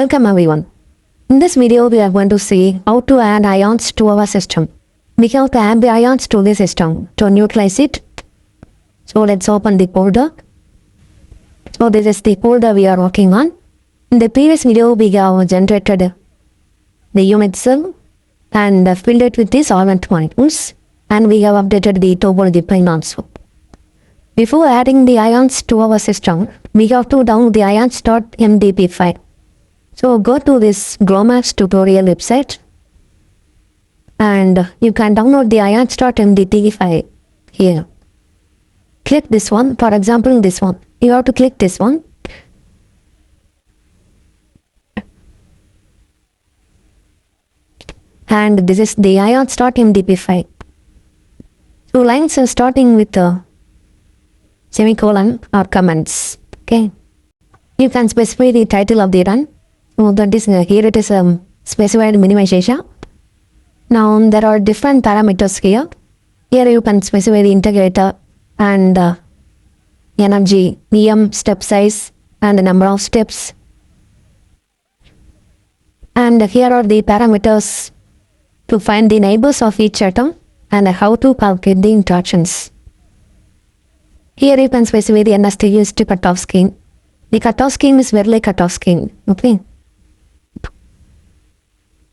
Welcome everyone. In this video, we are going to see how to add ions to our system. We have to add the ions to the system to neutralize it. So let's open the folder. So this is the folder we are working on. In the previous video, we have generated the unit cell and filled it with the solvent molecules, and we have updated the topology file also. Before adding the ions to our system, we have to download the ions.mdp file. So go to this GROMACS tutorial website and you can download the ions.mdp file here. Click this one, for example this one. You have to click this one. And this is the ions.mdp file. So lines are starting with the semicolon or comments. Okay. You can specify the title of the run. So that is here it is specified minimization. Now there are different parameters here. Here you can specify the integrator and energy, EM, step size and the number of steps. And here are the parameters to find the neighbors of each atom and how to calculate the interactions. Here you can specify the NST used cutoff scheme. The cutoff scheme is Verlet cutoff scheme. Okay.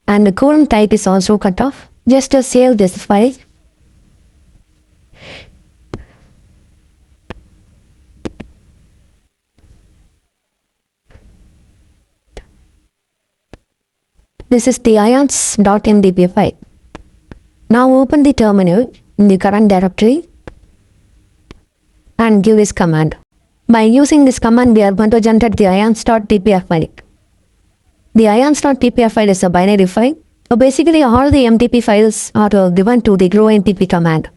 And the column type is also cutoff. Just to save this file. This is the ions.mdp file. Now open the terminal in the current directory and give this command. By using this command, we are going to generate the ions.tpr file. The ions.tpr file is a binary file. So basically all the MTP files are given to the GROMACS command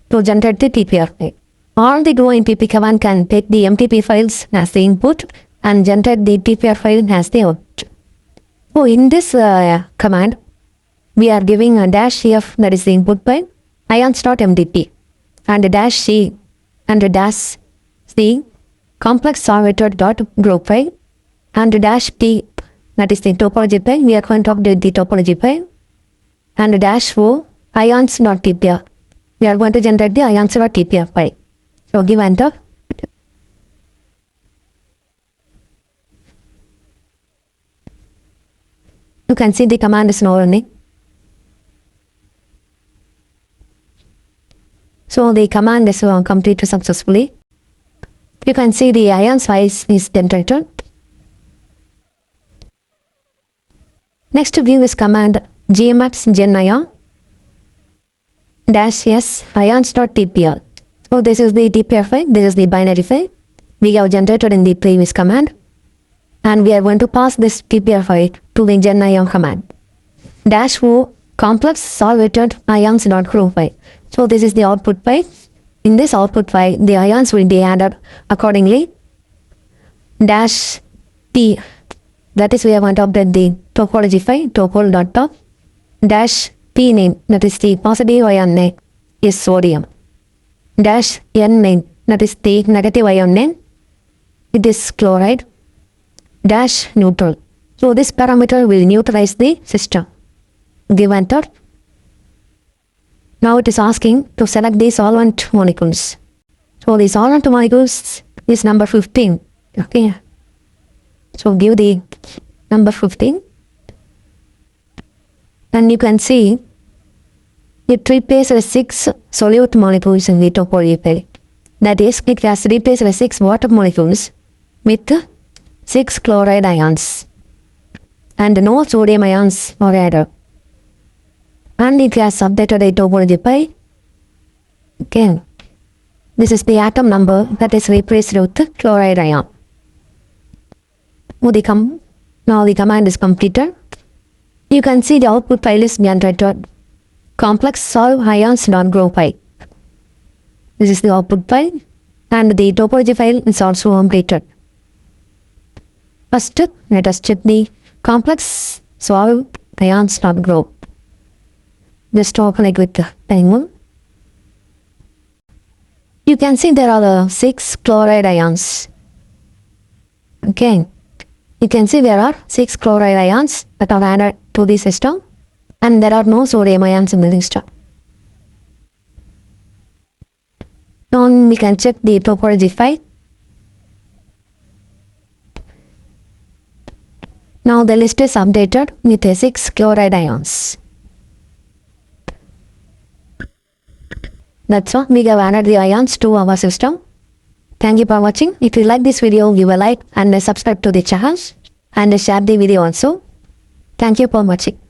to generate the TPR file. All the GROMACS command can take the MTP files as the input and generate the TPR file as the output. So in this command, we are giving a -f, that is the input file, ions.mdp, and a -c and a -c complex solvator.group file, and a -t, that is the topology file. We are going to update the topology file, and a -o ions.tpr. We are going to generate the ions.tpr file. So give enter. You can see the command is now running. So the command is completed successfully. You can see the ions file is generated. Next to view this command GMX genion -s ions.tpr. So this is the TPR file, this is the binary file we have generated in the previous command. And we are going to pass this TPR file to the genion command. -o complex solvated ions.group file. So this is the output file. In this output file, the ions will be added accordingly. -t, that is we are going to update the topology file, topol.top. -p name, that is the positive ion name, is sodium. -n name, that is the negative ion name, it is chloride. -neutral. So this parameter will neutralize the system. Give enter. Now it is asking to select the solvent molecules. So the solvent molecules is number 15. Okay. So give the number 15. And you can see it replaces 6 solute molecules in the topology file. That is, it has replaced 6 water molecules with 6 chloride ions. And no sodium ions are added. And it has updated the topology file. Okay. This is the atom number that is replaced with the chloride ion. Now the command is completed. You can see the output file is generated. Complex solve ions.group file. This is the output file. And the topology file is also completed. First, let us check the complex solve ions.group. Just open it with the penguin. You can see there are 6 chloride ions. Okay. You can see there are 6 chloride ions that are added to the system, and there are no sodium ions in the system. Now we can check the topology file. Now the list is updated with the 6 chloride ions. That's all. We have added the ions to our system. Thank you for watching. If you like this video, give a like and subscribe to the channel and share the video also. Thank you for watching.